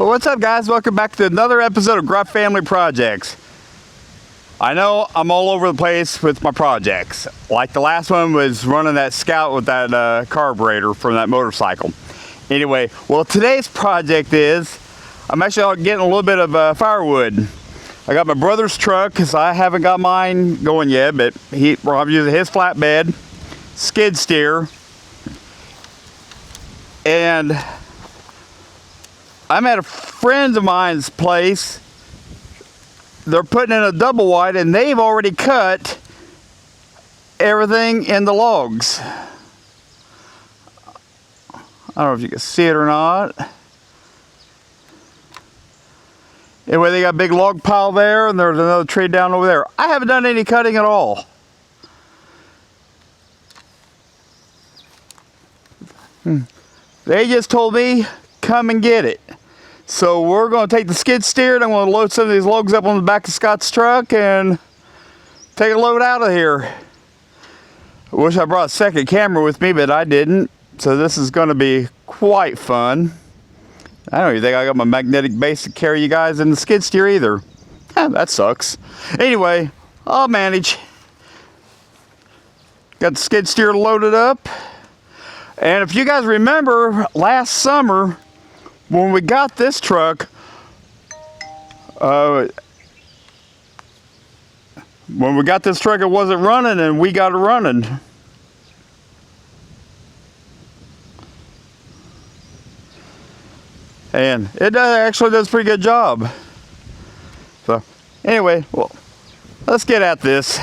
Well, what's up, guys? Welcome back to another episode of Gruff Family Projects. I know I'm all over the place with my projects. Like the last one was running that Scout with that carburetor from that motorcycle. Anyway, well, today's project is I'm actually getting a little bit of firewood. I got my brother's truck because I haven't got mine going yet, but I'm using his flatbed, skid steer, and I'm at a friend of mine's place. They're putting in a double wide and they've already cut everything in the logs. I don't know if you can see it or not. Anyway, they got a big log pile there and there's another tree down over there. I haven't done any cutting at all. They just told me, come and get it. So we're going to take the skid steer and I'm going to load some of these logs up on the back of Scott's truck and take a load out of here. I wish I brought a second camera with me, but I didn't. So this is going to be quite fun. I don't even think I got my magnetic base to carry you guys in the skid steer either. That sucks. Anyway, I'll manage. Got the skid steer loaded up. And if you guys remember last summer, when we got this truck, it wasn't running and we got it running. And it actually does a pretty good job. So anyway, well, let's get at this.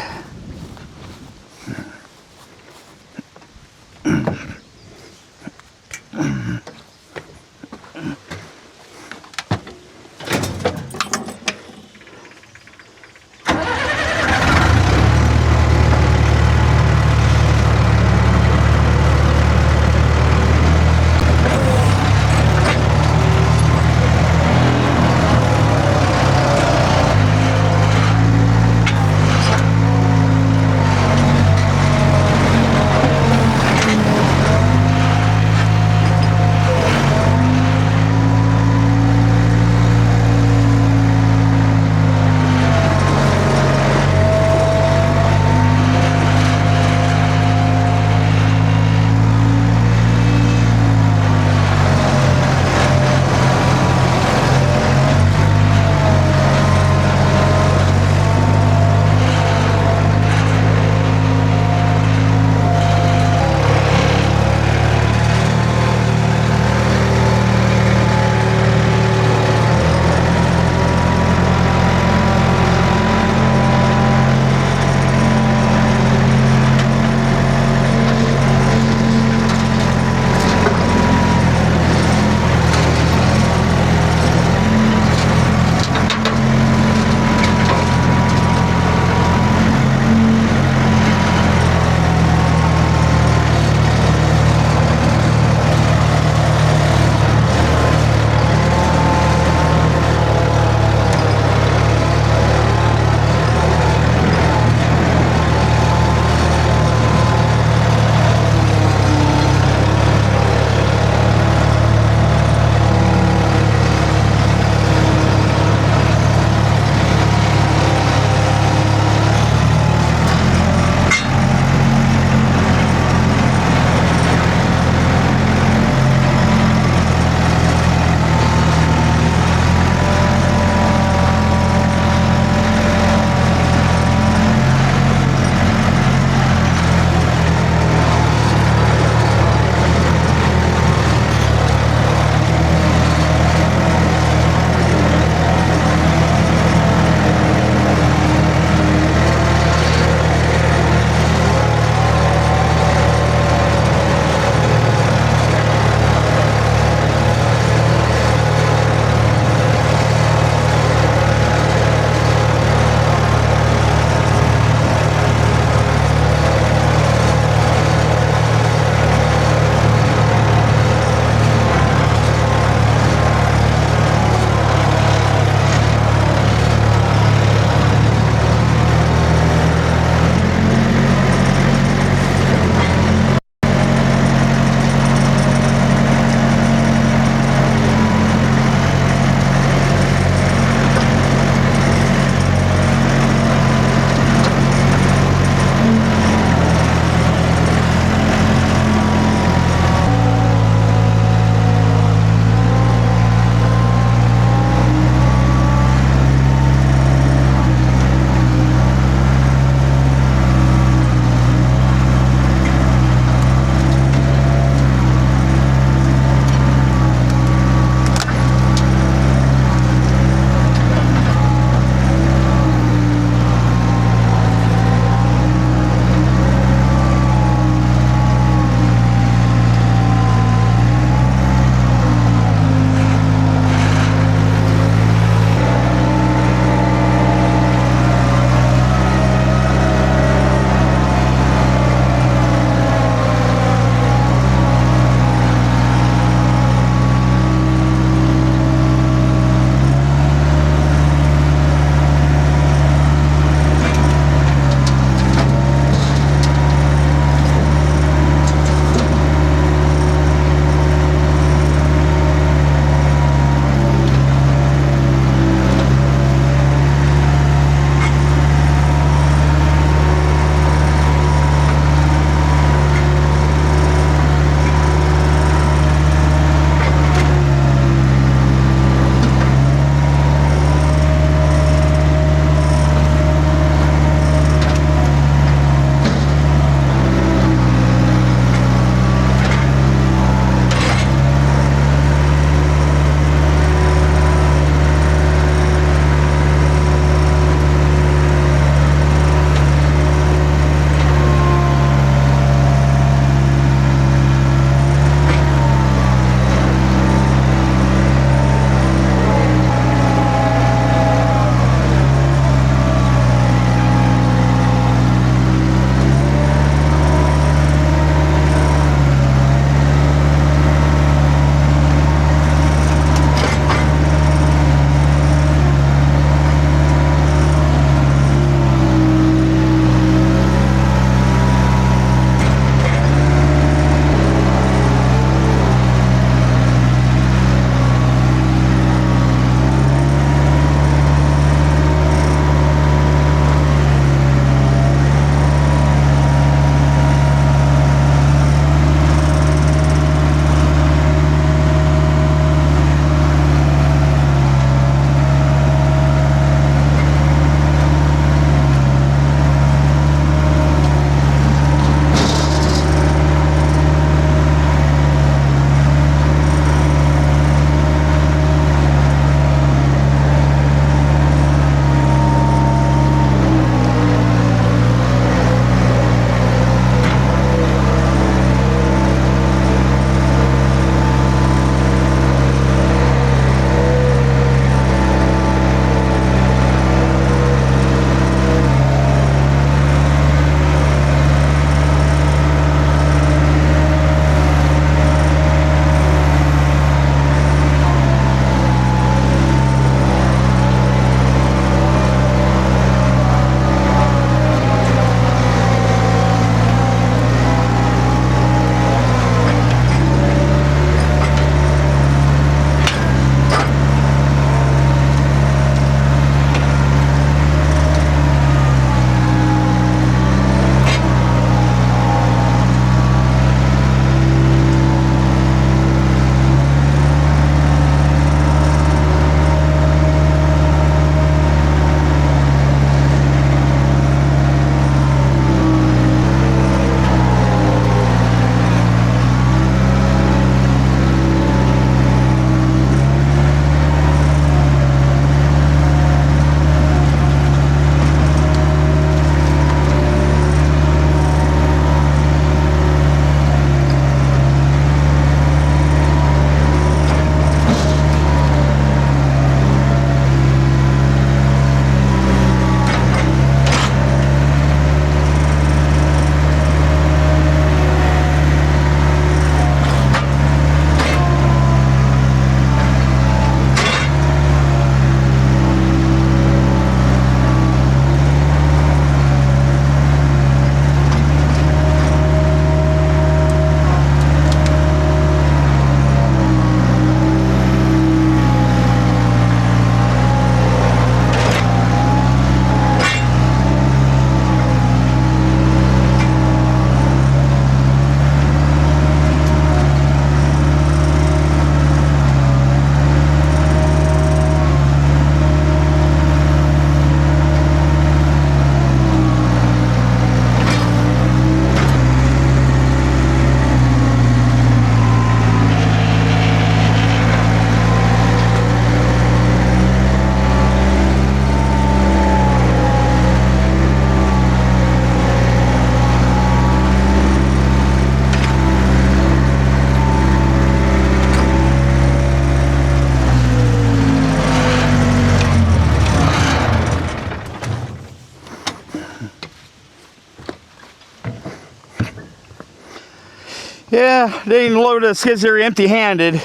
Yeah, didn't load the skid steer empty-handed.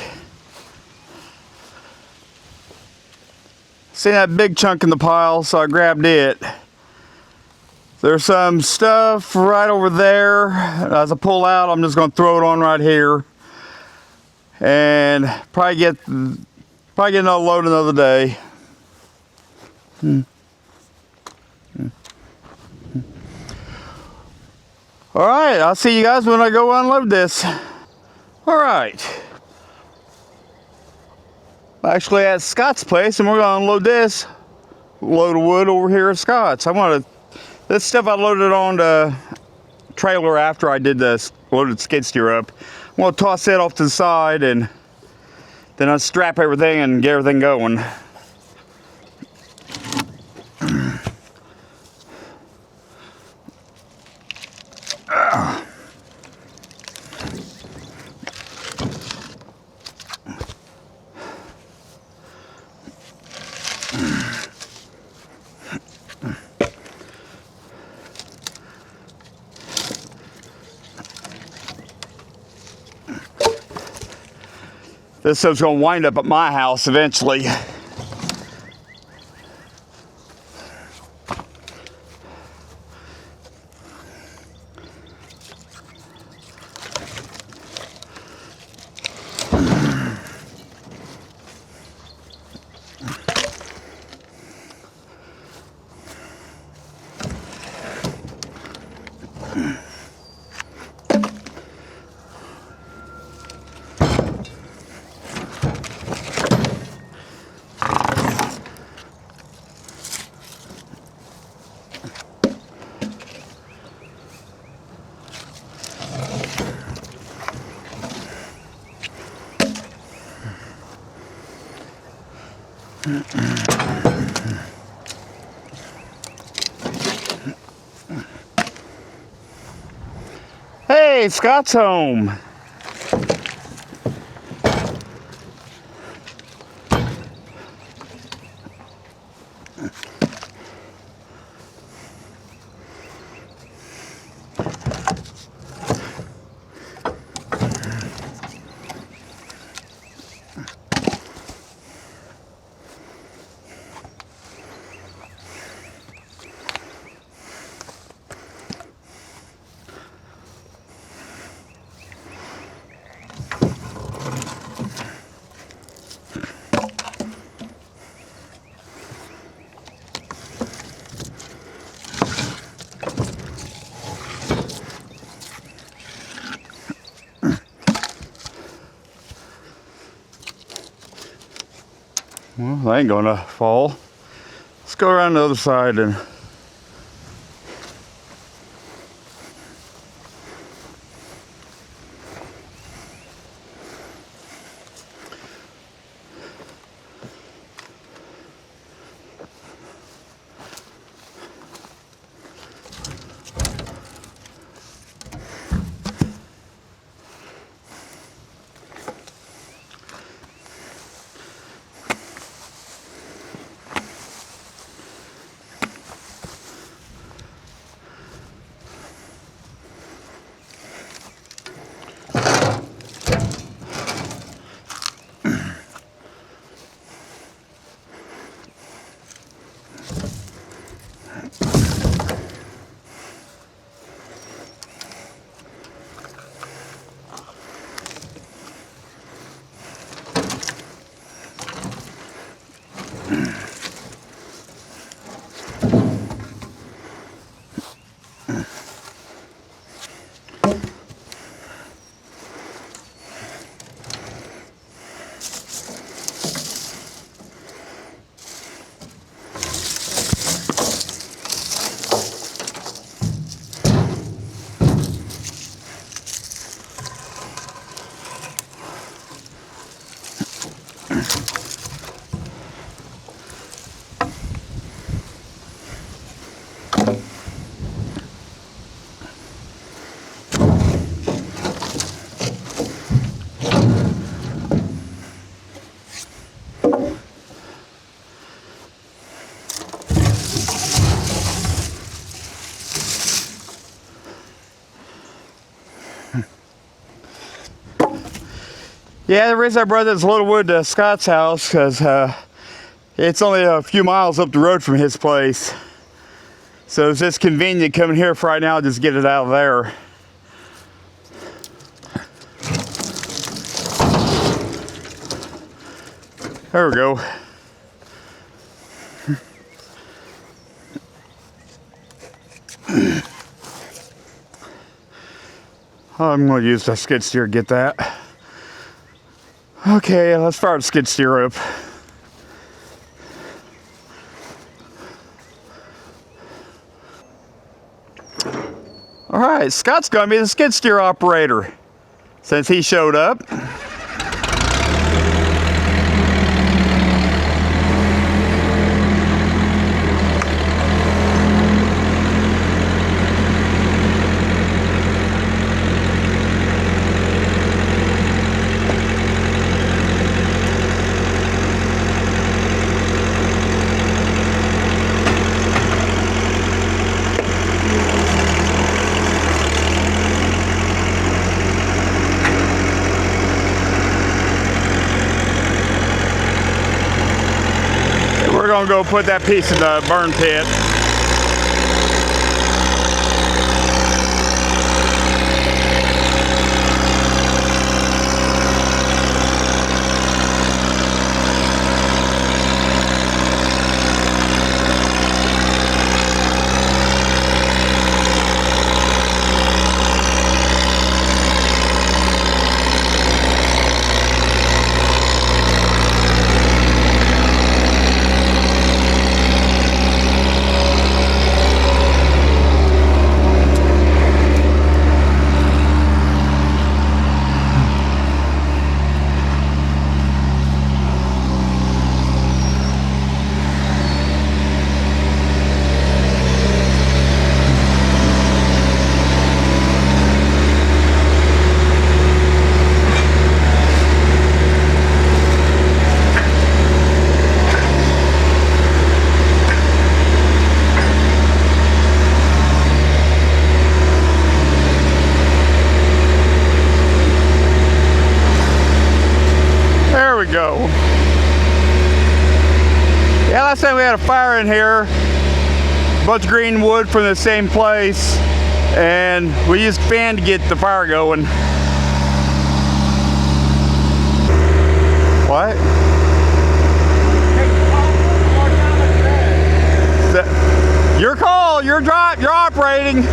Seen that big chunk in the pile, so I grabbed it. There's some stuff right over there. As I pull out, I'm just going to throw it on right here, and probably get another load another day. All right, I'll see you guys when I go unload this. All right. I'm actually at Scott's place, and we're gonna unload this load of wood over here at Scott's. This stuff I loaded on the trailer after I did the loaded skid steer up. I'm gonna toss that off to the side, and then I'll strap everything and get everything going. This stuff's gonna wind up at my house eventually. Hey, Scott's home. Well, they ain't gonna fall. Let's go around the other side and Yeah, the reason I brought this little wood to Scott's house because it's only a few miles up the road from his place. So it's just convenient coming here for right now, just get it out of there. There we go. I'm going to use the skid steer to get that. Okay, let's fire the skid steer up. Alright, Scott's going to be the skid steer operator since he showed up. We're gonna go put that piece in the burn pit. There we go. Yeah, last time we had a fire in here, a bunch of green wood from the same place, and we used a fan to get the fire going. What? Your call, your drive, you're operating.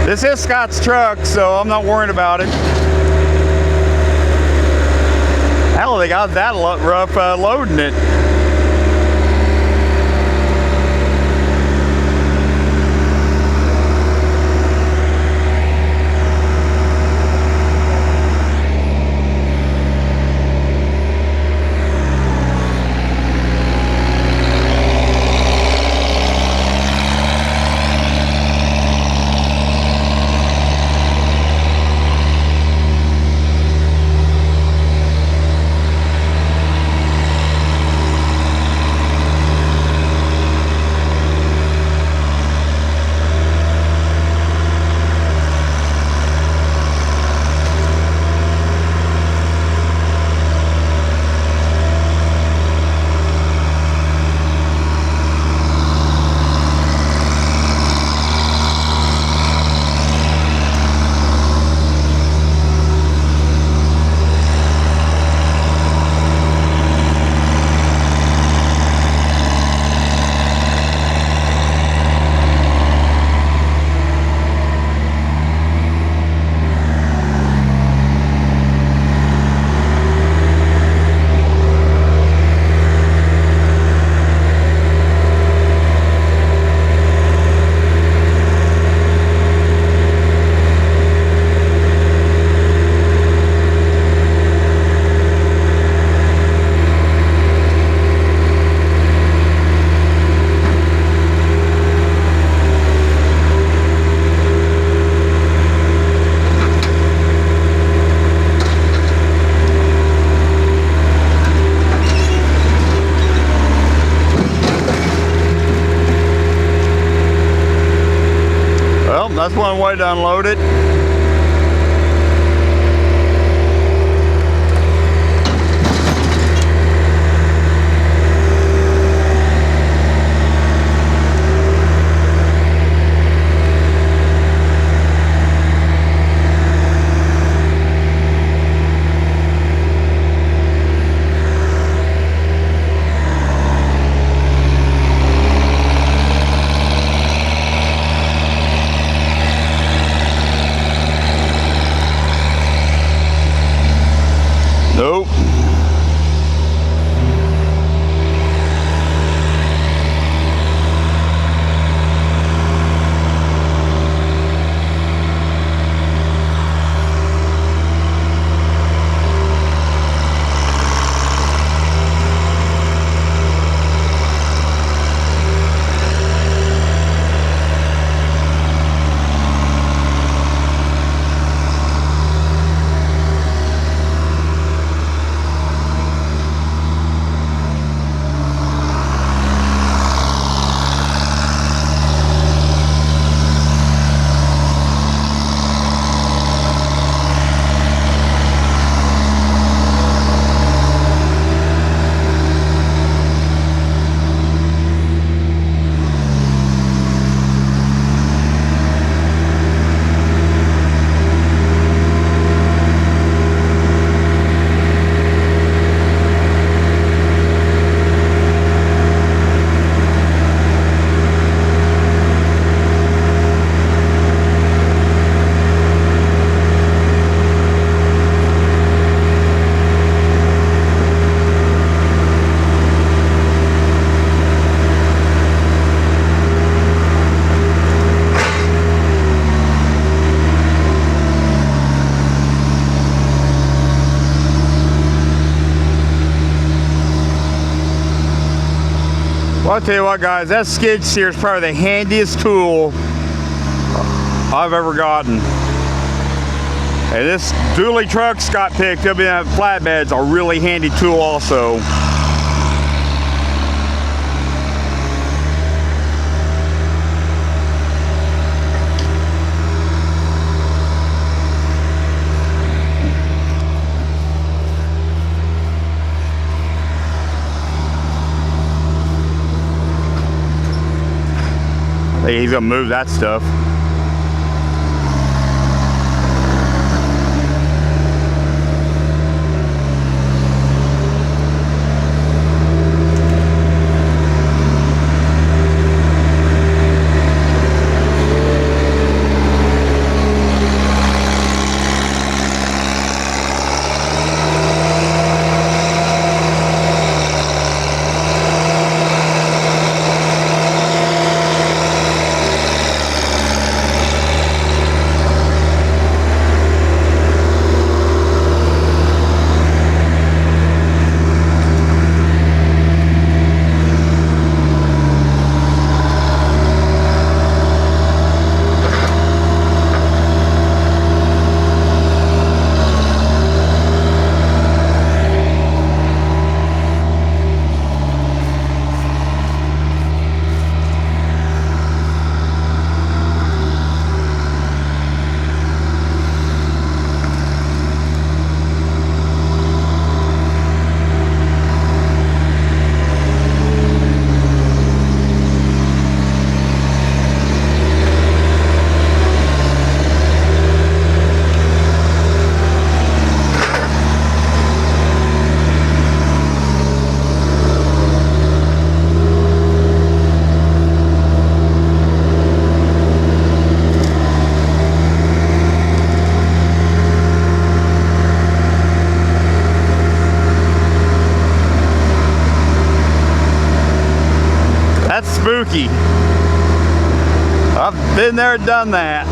This is Scott's truck, so I'm not worried about it. Hell, they got that rough loading it. that's one way to unload it. Nope. Well, I'll tell you what, guys, that skid steer is probably the handiest tool I've ever gotten. And this dually truck Scott picked up in that flatbed's a really handy tool also. I think he's gonna move that stuff. That's spooky. I've been there and done that.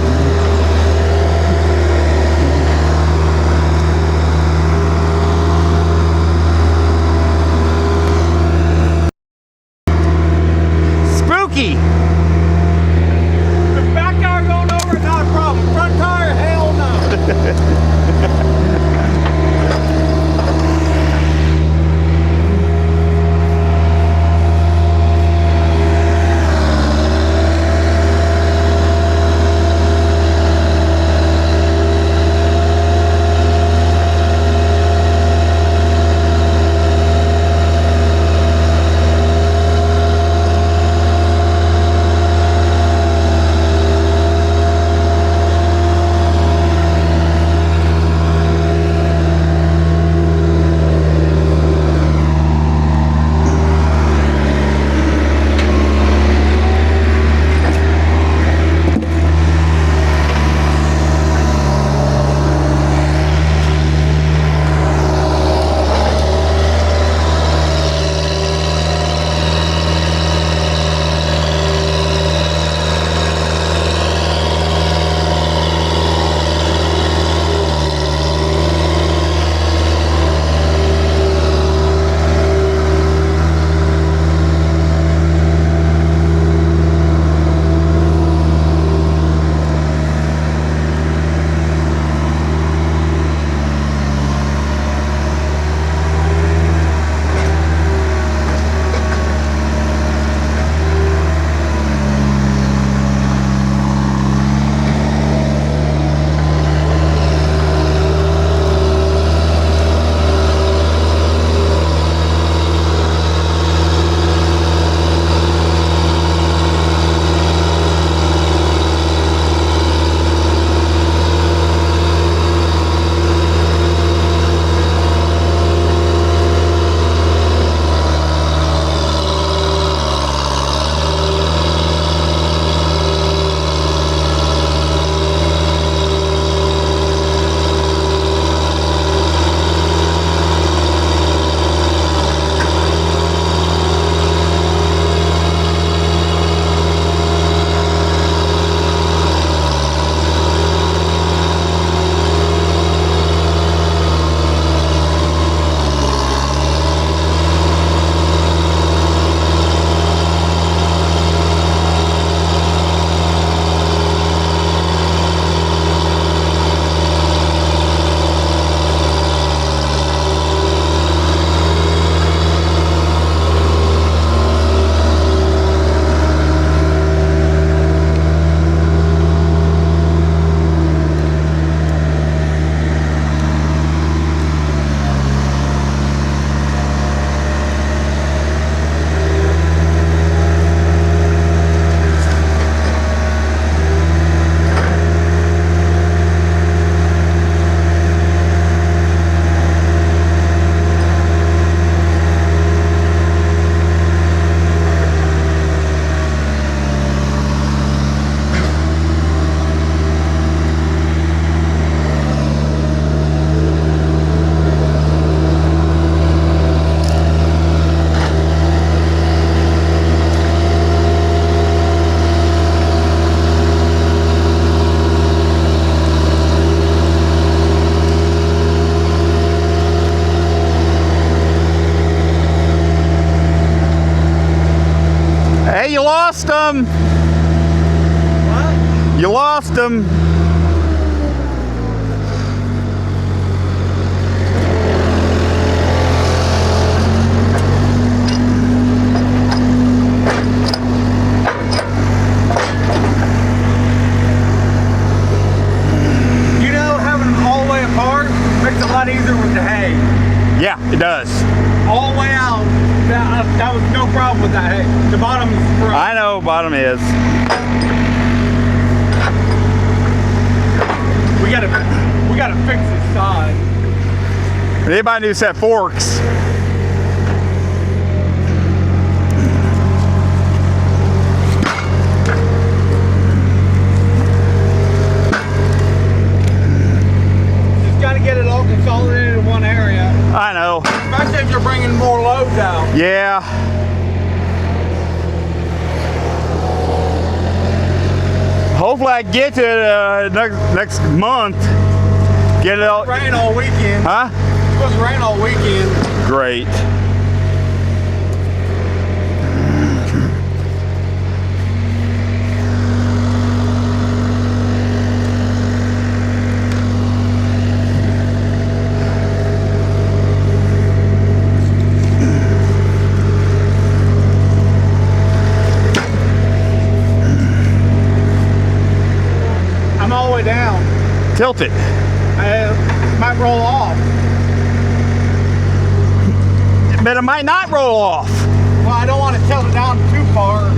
Spooky. The back tire going over, not a problem. Front tire, hell no. you lost them. What? You lost them. You know, having them all the way apart makes it a lot easier with the hay. Yeah, it does. All the way out, that was no problem with that hay. The bottom is broke. I know, bottom is. We gotta fix this side. Anybody who's had forks. Just gotta get it all consolidated in one area. I know. Especially if you're bringing more loads out. Yeah. Hopefully I get to it next month. Get it all. Rain all weekend. Huh? It's supposed to rain all weekend. Great. I'm all the way down. Tilt it. It might roll off. But it might not roll off. Well, I don't want to tilt it down too far.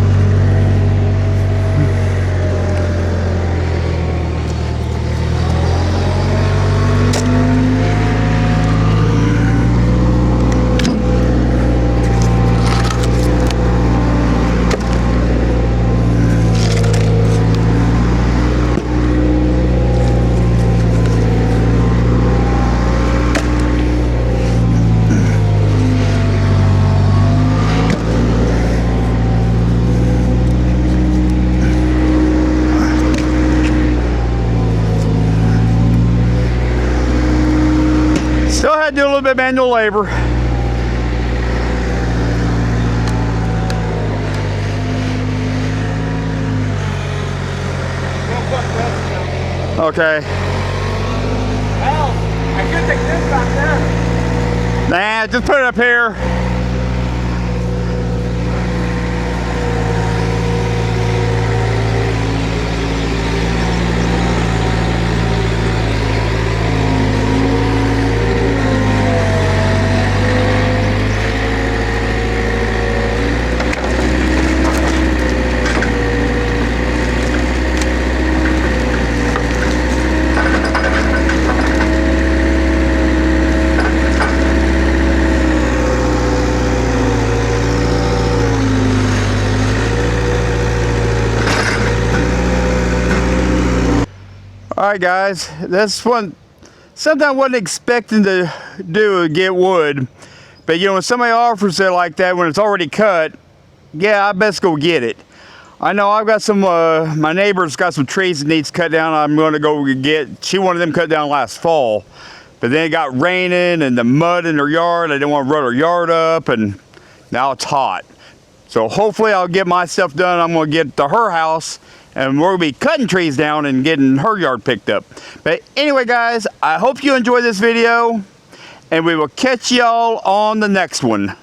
Still had to do a little bit of manual labor. Okay. Hell, I could take this back there. Nah, just put it up here. All right, guys, that's one something I wasn't expecting to do, get wood. But you know, when somebody offers it like that when it's already cut, yeah, I best go get it. I know I've got some, my neighbor's got some trees that needs cut down. I'm going to go get. She wanted them cut down last fall, but then it got raining and the mud in her yard. I didn't want to rut her yard up, and now it's hot. So hopefully I'll get my stuff done. I'm going to get to her house, and we're going to be cutting trees down and getting her yard picked up. But anyway, guys, I hope you enjoyed this video, and we will catch y'all on the next one.